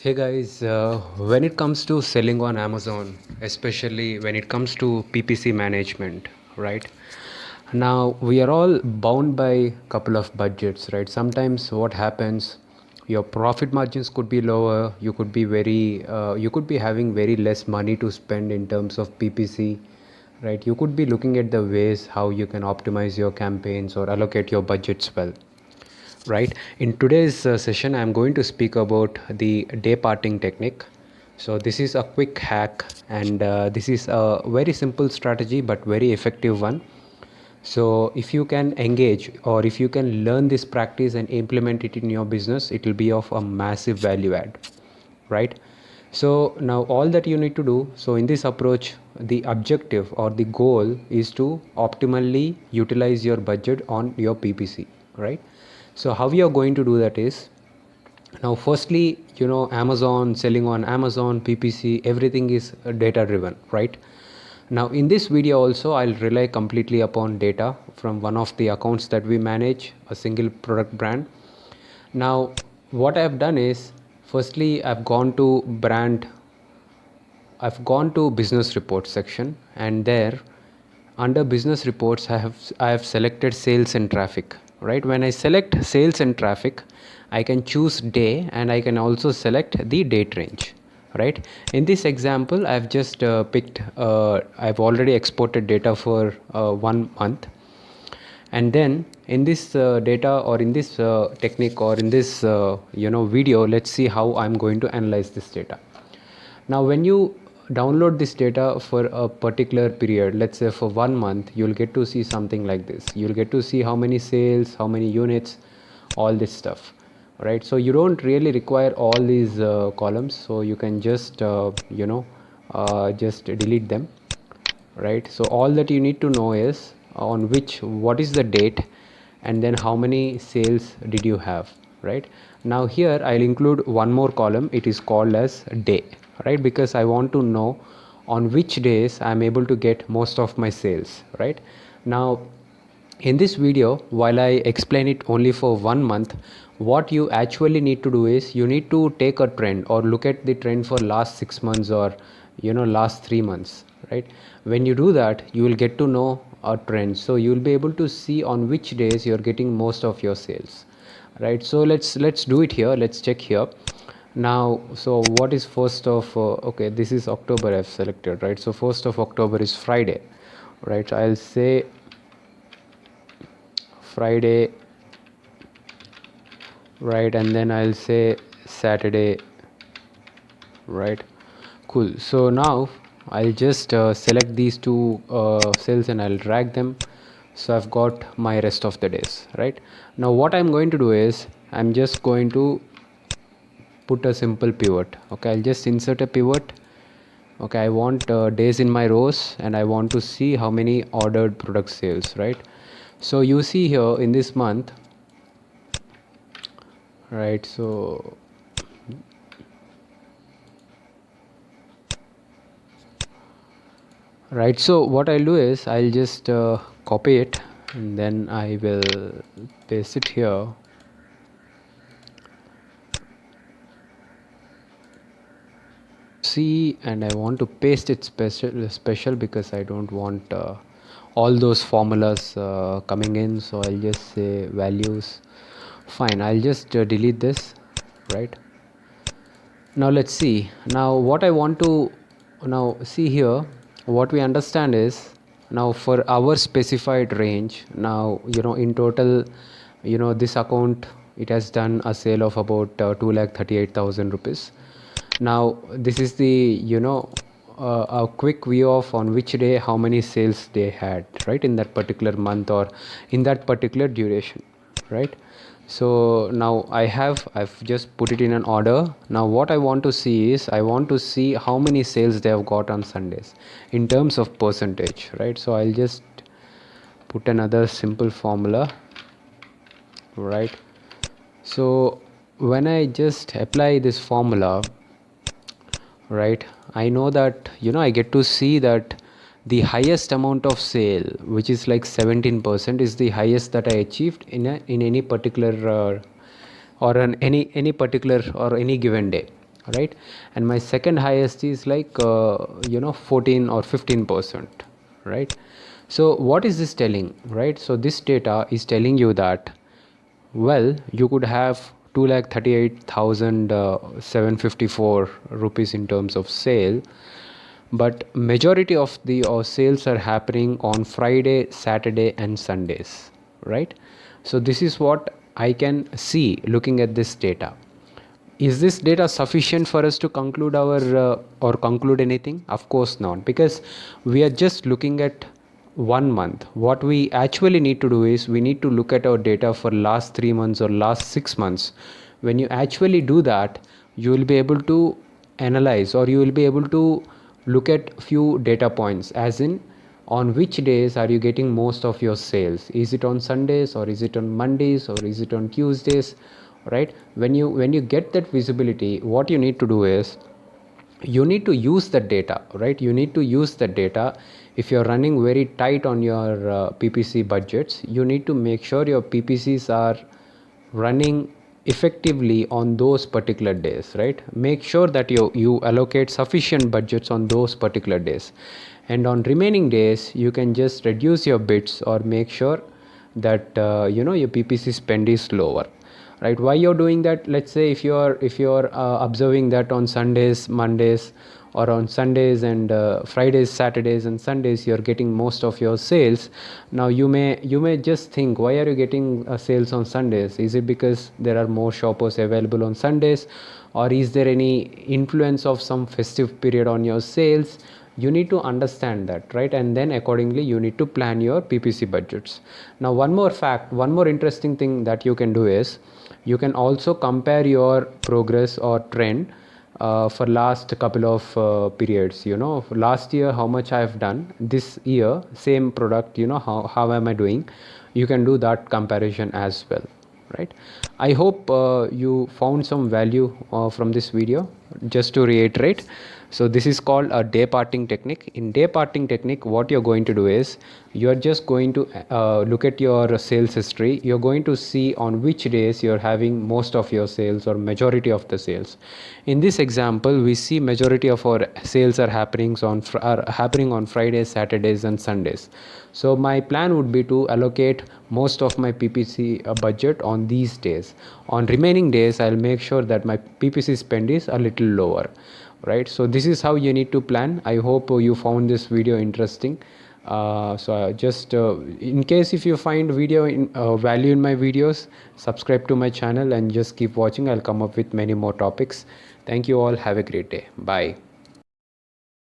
Hey guys, when it comes to selling on Amazon, especially when it comes to PPC management, right? Now we are all bound by couple of budgets, right? Sometimes what happens, your profit margins could be lower. You could be having very less money to spend in terms of PPC, right? You could be looking at the ways how you can optimize your campaigns or allocate your budgets well, right? In today's session I'm going to speak about the day parting technique. So this is a quick hack, and this is a very simple strategy but very effective one. So if you can engage, or if you can learn this practice and implement it in your business, it will be of a massive value add, right? So now all that you need to do, so in this approach, the objective or the goal is to optimally utilize your budget on your PPC, right? So how we are going to do that is, now firstly, Amazon, selling on Amazon, PPC, everything is data driven, right? Now in this video also I'll rely completely upon data from one of the accounts that we manage, a single product brand. Now what I've done is, firstly I've gone to business reports section, and there under business reports I have selected sales and traffic, right? When I select sales and traffic, I can choose day, and I can also select the date range, right? In this example I've just picked I've already exported data for 1 month, and then in this data, or in this technique, or in this video, let's see how I'm going to analyze this data. Now when you download this data for a particular period, let's say for 1 month, you'll get to see something like this. You'll get to see how many sales, how many units, all this stuff, right? So you don't really require all these columns, so you can just just delete them, right? So all that you need to know is what is the date, and then how many sales did you have, right? Now here I'll include one more column. It is called as day, right? Because I want to know on which days I'm able to get most of my sales, right? Now in this video, while I explain it only for 1 month, what you actually need to do is, you need to take a trend or look at the trend for last 6 months, or last 3 months, right? When you do that, you will get to know a trend, so you will be able to see on which days you're getting most of your sales, right? So let's do it here. Let's check here. Now, so what is first of okay, this is October I've selected, right? So 1st of October is Friday, right? I'll say Friday, right? And then I'll say Saturday, right? Cool. So now I'll just select these two cells, and I'll drag them, so I've got my rest of the days, right? Now what I'm going to do is, I'm just going to put a simple pivot. Okay, I'll just insert a pivot. Okay, I want days in my rows, and I want to see how many ordered product sales, right? So you see here in this month, right? So right, so what I'll do is, I'll just copy it, and then I will paste it here. See, and I want to paste it special because I don't want all those formulas coming in. So I'll just say values. Fine, I'll just delete this, right? Now let's see. Now what I want to now see here, what we understand is, now for our specified range, now in total, this account, it has done a sale of about 2,38,000 rupees. Now this is the a quick view of on which day how many sales they had, right, in that particular month or in that particular duration, right? So now I've just put it in an order. Now what I want to see is, I want to see how many sales they have got on Sundays in terms of percentage, right? So I'll just put another simple formula, right? So when I just apply this formula, right, I know that I get to see that the highest amount of sale, which is like 17%, is the highest that I achieved in any particular or any particular or any given day, right? And my second highest is like 14 or 15%, right? So what is this telling, right? So this data is telling you that, well, you could have 2,38,754 rupees in terms of sale, but majority of the sales are happening on Friday, Saturday and Sundays, right? So this is what I can see looking at this data. Is this data sufficient for us to conclude our or conclude anything? Of course not, because we are just looking at 1 month. What we actually need to do is we need to look at our data for last 3 months or last 6 months. When you actually do that, you will be able to analyze, or you will be able to look at few data points, as in on which days are you getting most of your sales. Is it on Sundays, or is it on Mondays, or is it on Tuesdays, right? When you get that visibility, what you need to do is you need to use the data, right? You need to use the data. If you're running very tight on your PPC budgets, you need to make sure your PPCs are running effectively on those particular days, right? Make sure that you allocate sufficient budgets on those particular days, and on remaining days you can just reduce your bids or make sure that your PPC spend is lower, right? Why you're doing that? Let's say if you're observing that on Sundays, Mondays, or on Sundays and Fridays, Saturdays and Sundays you're getting most of your sales. Now you may just think, why are you getting sales on Sundays? Is it because there are more shoppers available on Sundays, or is there any influence of some festive period on your sales? You need to understand that, right? And then accordingly you need to plan your PPC budgets. Now one more interesting thing that you can do is you can also compare your progress or trend for last couple of periods. Last year how much I have done, this year same product, how am I doing. You can do that comparison as well, right? I hope you found some value from this video. Just to reiterate, so this is called a day parting technique. In day parting technique, what you're going to do is you're just going to look at your sales history. You're going to see on which days you're having most of your sales or majority of the sales. In this example, we see majority of our sales are happening on Fridays, Saturdays and Sundays. So my plan would be to allocate most of my PPC budget on these days. On remaining days, I'll make sure that my PPC spend is a little lower, right? So this is how you need to plan. I hope you found this video interesting. In case if you find value in my videos, subscribe to my channel and just keep watching. I'll come up with many more topics. Thank you all. Have a great day. Bye.